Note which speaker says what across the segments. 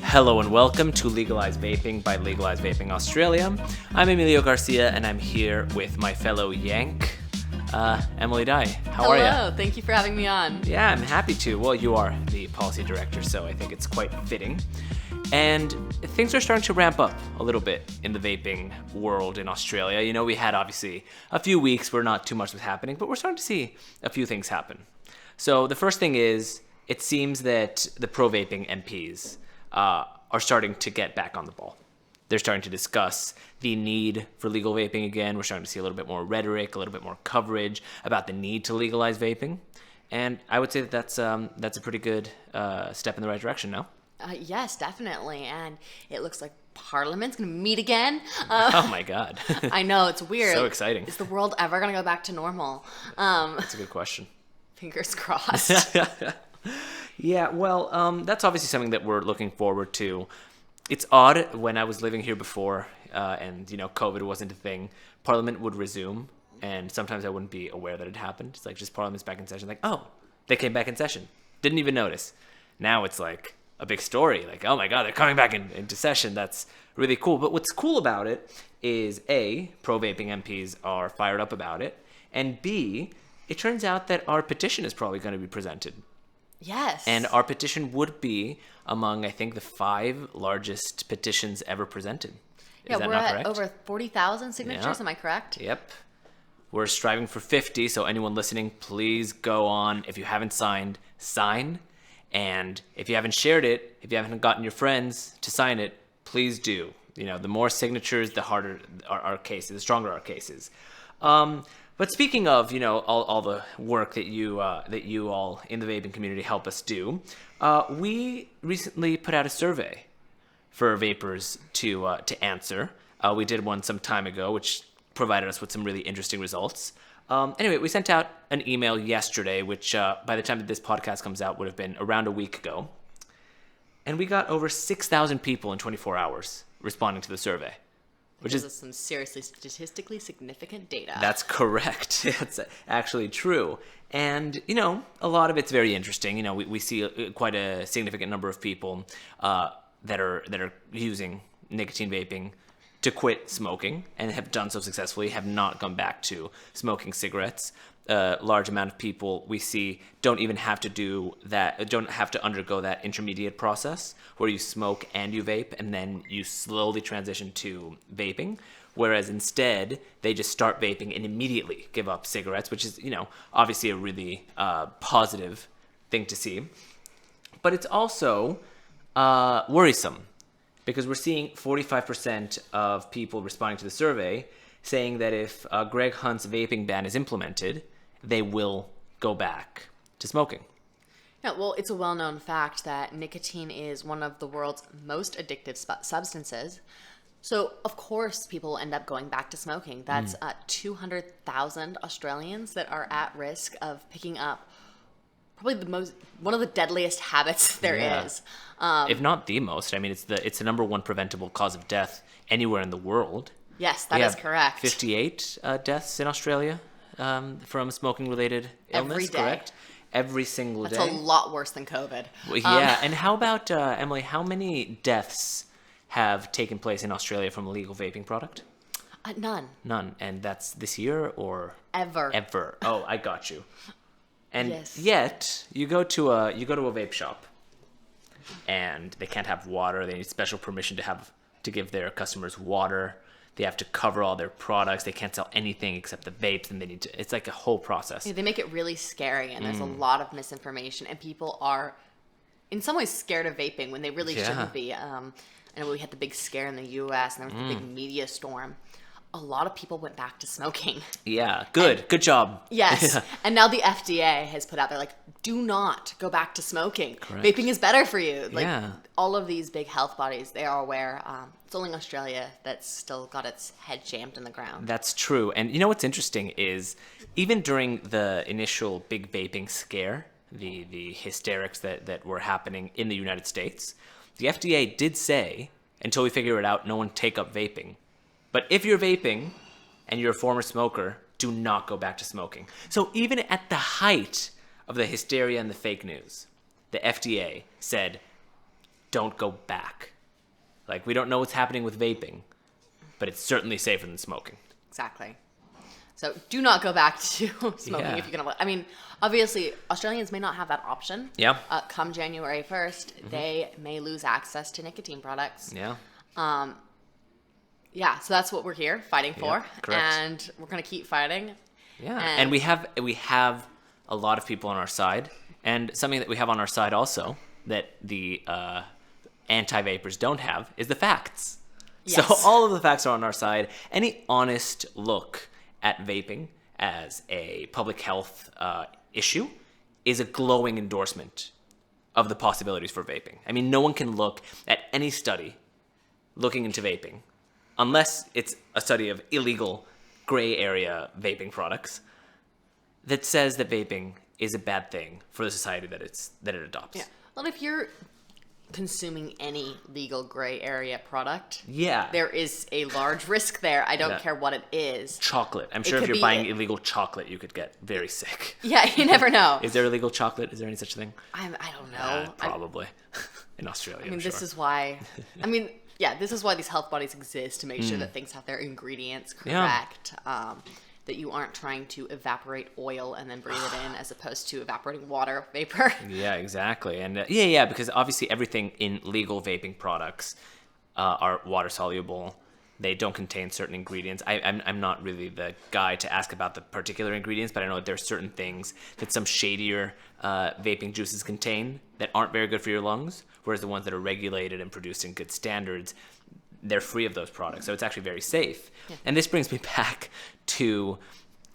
Speaker 1: Hello and welcome to Legalise Vaping by Legalise Vaping Australia. I'm Emilio Garcia and I'm here with my fellow Yank, Emilie Dye. How are you?
Speaker 2: Hello, thank you for having me on.
Speaker 1: Yeah, I'm happy to. Well, you are the policy director, so I think it's quite fitting. And things are starting to ramp up a little bit in the vaping world in Australia. You know, we had obviously a few weeks where not too much was happening, but we're starting to see a few things happen. So the first thing is, it seems that the pro-vaping MPs are starting to get back on the ball. They're starting to discuss the need for legal vaping again. We're starting to see a little bit more rhetoric, a little bit more coverage about the need to legalize vaping. And I would say that that's a pretty good step in the right direction now.
Speaker 2: Yes, definitely. And it looks like Parliament's going to meet again.
Speaker 1: Oh my God.
Speaker 2: I know, it's weird.
Speaker 1: So exciting.
Speaker 2: Is the world ever going to go back to normal?
Speaker 1: That's a good question.
Speaker 2: Fingers crossed.
Speaker 1: Yeah, well, that's obviously something that we're looking forward to. It's odd, when I was living here before and, you know, COVID wasn't a thing, Parliament would resume, and sometimes I wouldn't be aware that it happened. It's like, just Parliament's back in session. Like, oh, they came back in session. Didn't even notice. Now it's like a big story. Like, oh my God, they're coming back into session. That's really cool. But what's cool about it is, A, pro-vaping MPs are fired up about it, and B, it turns out that our petition is probably going to be presented.
Speaker 2: Yes.
Speaker 1: And our petition would be among, I think, the 5 largest petitions ever presented.
Speaker 2: Yeah, we're at over 40,000 signatures,
Speaker 1: Yeah.
Speaker 2: am I correct?
Speaker 1: Yep. We're striving for 50, so anyone listening, please go on. If you haven't signed, sign. And if you haven't shared it, if you haven't gotten your friends to sign it, please do. You know, the more signatures, the harder our case is, the stronger our case is. But speaking of, you know, all the work that you all in the vaping community help us do, we recently put out a survey for vapors to answer. We did one some time ago, which provided us with some really interesting results. Anyway, we sent out an email yesterday, which by the time that this podcast comes out would have been around a week ago. And we got over 6,000 people in 24 hours responding to the survey. Which is
Speaker 2: some seriously statistically significant data.
Speaker 1: That's correct. It's actually true. And, you know, a lot of it's very interesting. You know, we see quite a significant number of people that are using nicotine vaping to quit smoking and have done so successfully, have not gone back to smoking cigarettes. A large amount of people we see don't even have to do that, don't have to undergo that intermediate process where you smoke and you vape and then you slowly transition to vaping. Whereas instead, they just start vaping and immediately give up cigarettes, which is, you know, obviously a really positive thing to see. But it's also worrisome because we're seeing 45% of people responding to the survey saying that if Greg Hunt's vaping ban is implemented, they will go back to smoking.
Speaker 2: Yeah, well, it's a well-known fact that nicotine is one of the world's most addictive substances. So, of course, people will end up going back to smoking. That's 200,000 Australians that are at risk of picking up probably one of the deadliest habits there is.
Speaker 1: If not the most. I mean, it's the number one preventable cause of death anywhere in the world.
Speaker 2: Yes, that is correct.
Speaker 1: 58 deaths in Australia from smoking-related illness,
Speaker 2: every day.
Speaker 1: Correct? Every single day.
Speaker 2: That's a lot worse than COVID.
Speaker 1: Well, yeah, and how about, Emily, how many deaths have taken place in Australia from a legal vaping product?
Speaker 2: None.
Speaker 1: None, and that's this year or?
Speaker 2: Ever.
Speaker 1: Ever. Oh, I got you. And
Speaker 2: yes.
Speaker 1: Yet, you go to a vape shop, and they can't have water. They need special permission to give their customers water. They have to cover all their products. They can't sell anything except the vapes, and it's like a whole process.
Speaker 2: Yeah, they make it really scary, and there's a lot of misinformation, and people are, in some ways, scared of vaping when they really shouldn't be. I know we had the big scare in the U.S., and there was the big media storm. A lot of people went back to smoking.
Speaker 1: Yeah, good job.
Speaker 2: Yes,
Speaker 1: Yeah.
Speaker 2: And now the FDA has put out there, like, do not go back to smoking.
Speaker 1: Correct.
Speaker 2: Vaping is better for you. Like,
Speaker 1: Yeah.
Speaker 2: all of these big health bodies, they are aware. It's only Australia that's still got its head jammed in the ground.
Speaker 1: That's true. And you know what's interesting is even during the initial big vaping scare, the hysterics that were happening in the United States, the FDA did say, until we figure it out, no one take up vaping. But if you're vaping and you're a former smoker, do not go back to smoking. So even at the height of the hysteria and the fake news, the FDA said, don't go back. Like, we don't know what's happening with vaping, but it's certainly safer than smoking.
Speaker 2: Exactly. So do not go back to smoking
Speaker 1: Yeah.
Speaker 2: if you can. I mean, obviously, Australians may not have that option.
Speaker 1: Yeah.
Speaker 2: Come January 1st, they may lose access to nicotine products.
Speaker 1: Yeah.
Speaker 2: Yeah, so that's what we're here fighting for.
Speaker 1: Yeah, correct.
Speaker 2: And we're going to keep fighting.
Speaker 1: Yeah. And we have a lot of people on our side. And something that we have on our side also that the anti-vapers don't have is the facts.
Speaker 2: Yes.
Speaker 1: So all of the facts are on our side. Any honest look at vaping as a public health issue is a glowing endorsement of the possibilities for vaping. I mean, no one can look at any study looking into vaping, unless it's a study of illegal gray area vaping products, that says that vaping is a bad thing for the society that it adopts.
Speaker 2: Yeah. Well, if you're consuming any legal gray area product,
Speaker 1: Yeah.
Speaker 2: there is a large risk there. I don't
Speaker 1: Yeah.
Speaker 2: care what it is.
Speaker 1: Chocolate. I'm sure if
Speaker 2: could
Speaker 1: you're
Speaker 2: be-
Speaker 1: buying illegal chocolate, you could get very sick.
Speaker 2: Yeah, you never know.
Speaker 1: Is there illegal chocolate? Is there any such thing?
Speaker 2: I don't know.
Speaker 1: Probably. In Australia,
Speaker 2: I mean,
Speaker 1: I'm sure.
Speaker 2: this is why. I mean, yeah, this is why these health bodies exist, to make sure that things have their ingredients correct. That you aren't trying to evaporate oil and then breathe it in, as opposed to evaporating water vapor.
Speaker 1: Yeah, exactly. And yeah, because obviously everything in legal vaping products are water soluble. They don't contain certain ingredients. I'm not really the guy to ask about the particular ingredients, but I know that there are certain things that some shadier vaping juices contain that aren't very good for your lungs, whereas the ones that are regulated and produced in good standards, they're free of those products. So it's actually very safe. Yeah. And this brings me back to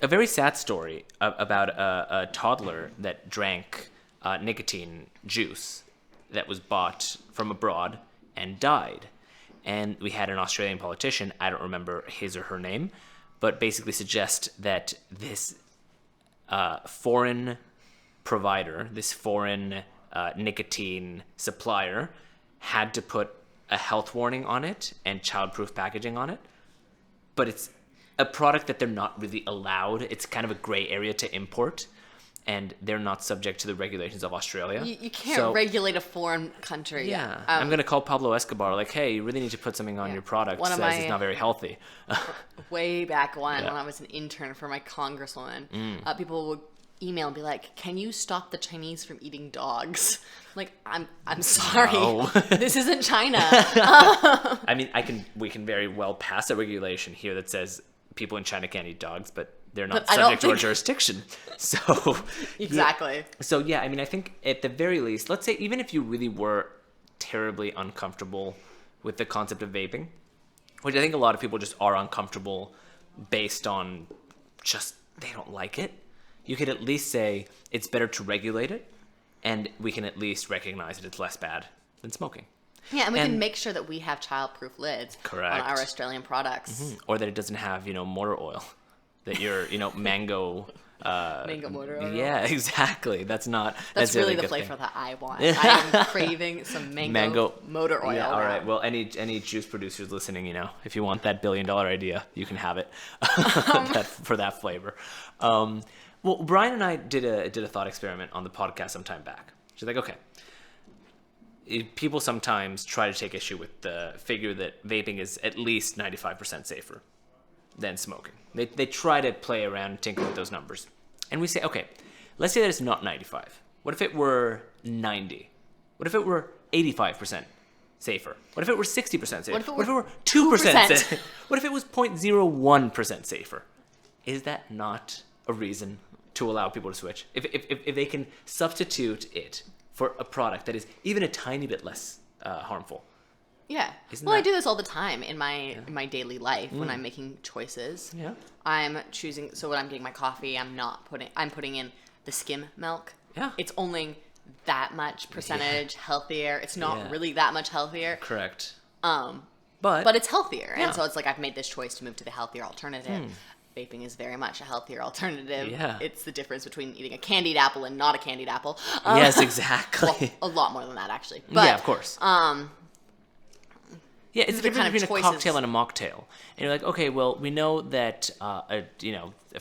Speaker 1: a very sad story about a toddler that drank nicotine juice that was bought from abroad and died. And we had an Australian politician, I don't remember his or her name, but basically suggest that this foreign provider, this foreign nicotine supplier, had to put a health warning on it and childproof packaging on it. But it's a product that they're not really allowed. It's kind of a gray area to import, and they're not subject to the regulations of Australia.
Speaker 2: You can't regulate a foreign country.
Speaker 1: Yeah. I'm going to call Pablo Escobar, like, hey, you really need to put something on your product that says it's not very healthy.
Speaker 2: Way back when I was an intern for my congresswoman, people would email and be like, can you stop the Chinese from eating dogs? Like, I'm sorry.
Speaker 1: No.
Speaker 2: This isn't China.
Speaker 1: I mean, we can very well pass a regulation here that says people in China can't eat dogs, but they're not subject to our jurisdiction. So
Speaker 2: Exactly.
Speaker 1: So yeah, I mean, I think at the very least, let's say even if you really were terribly uncomfortable with the concept of vaping, which I think a lot of people just are uncomfortable based on just they don't like it, you could at least say it's better to regulate it, and we can at least recognize that it's less bad than smoking.
Speaker 2: Yeah, and we can make sure that we have child-proof lids
Speaker 1: Correct.
Speaker 2: on our Australian products.
Speaker 1: Or that it doesn't have, motor oil. That your, mango...
Speaker 2: Mango motor oil.
Speaker 1: Yeah, exactly. That's
Speaker 2: That's really the flavor
Speaker 1: thing.
Speaker 2: that I want. I am craving some mango motor oil.
Speaker 1: Yeah, all right.
Speaker 2: now.
Speaker 1: Well, any juice producers listening, if you want that $1 billion idea, you can have it for that flavor. Well, Brian and I did a thought experiment on the podcast some time back. She's like, okay, people sometimes try to take issue with the figure that vaping is at least 95% safer than smoking. They try to play around and tinker with those numbers. And we say, okay, let's say that it's not 95. What if it were 90? What if it were 85% safer? What if it were 60% safer? What if it were 2% safer? What if it was 0.01% safer? Is that not a reason to allow people to switch? If they can substitute it for a product that is even a tiny bit less harmful.
Speaker 2: Yeah. I do this all the time in my daily life when I'm making choices.
Speaker 1: Yeah.
Speaker 2: I'm choosing. So when I'm getting my coffee, I'm putting in the skim milk.
Speaker 1: Yeah.
Speaker 2: It's only that much percentage healthier. It's not really that much healthier.
Speaker 1: Correct.
Speaker 2: But it's healthier, and so it's like I've made this choice to move to the healthier alternative. Vaping is very much a healthier alternative.
Speaker 1: Yeah.
Speaker 2: It's the difference between eating a candied apple and not a candied apple.
Speaker 1: Yes, exactly.
Speaker 2: Well, a lot more than that, actually. But,
Speaker 1: yeah, of course. Yeah, it's the difference
Speaker 2: kind of
Speaker 1: between
Speaker 2: choices.
Speaker 1: a cocktail and a mocktail. And you're like, okay, well, we know that a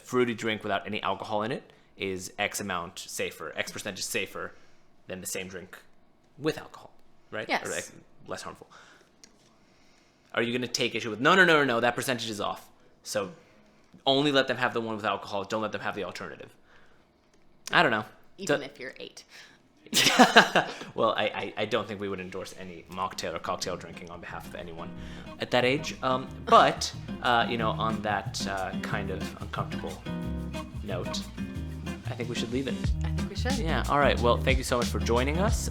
Speaker 1: fruity drink without any alcohol in it is X amount safer, X percentage safer than the same drink with alcohol, right?
Speaker 2: Yes.
Speaker 1: Or like, less harmful. Are you going to take issue with, no, that percentage is off. So only let them have the one with alcohol. Don't let them have the alternative. I don't know.
Speaker 2: Even if you're 8.
Speaker 1: Well, I don't think we would endorse any mocktail or cocktail drinking on behalf of anyone at that age. But, on that kind of uncomfortable note, I think we should leave it.
Speaker 2: I think we should.
Speaker 1: Yeah. All right. Well, thank you so much for joining us.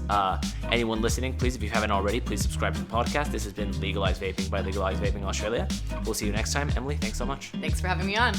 Speaker 1: Anyone listening, please, if you haven't already, please subscribe to the podcast. This has been Legalise Vaping by Legalise Vaping Australia. We'll see you next time. Emily, thanks so much.
Speaker 2: Thanks for having me on.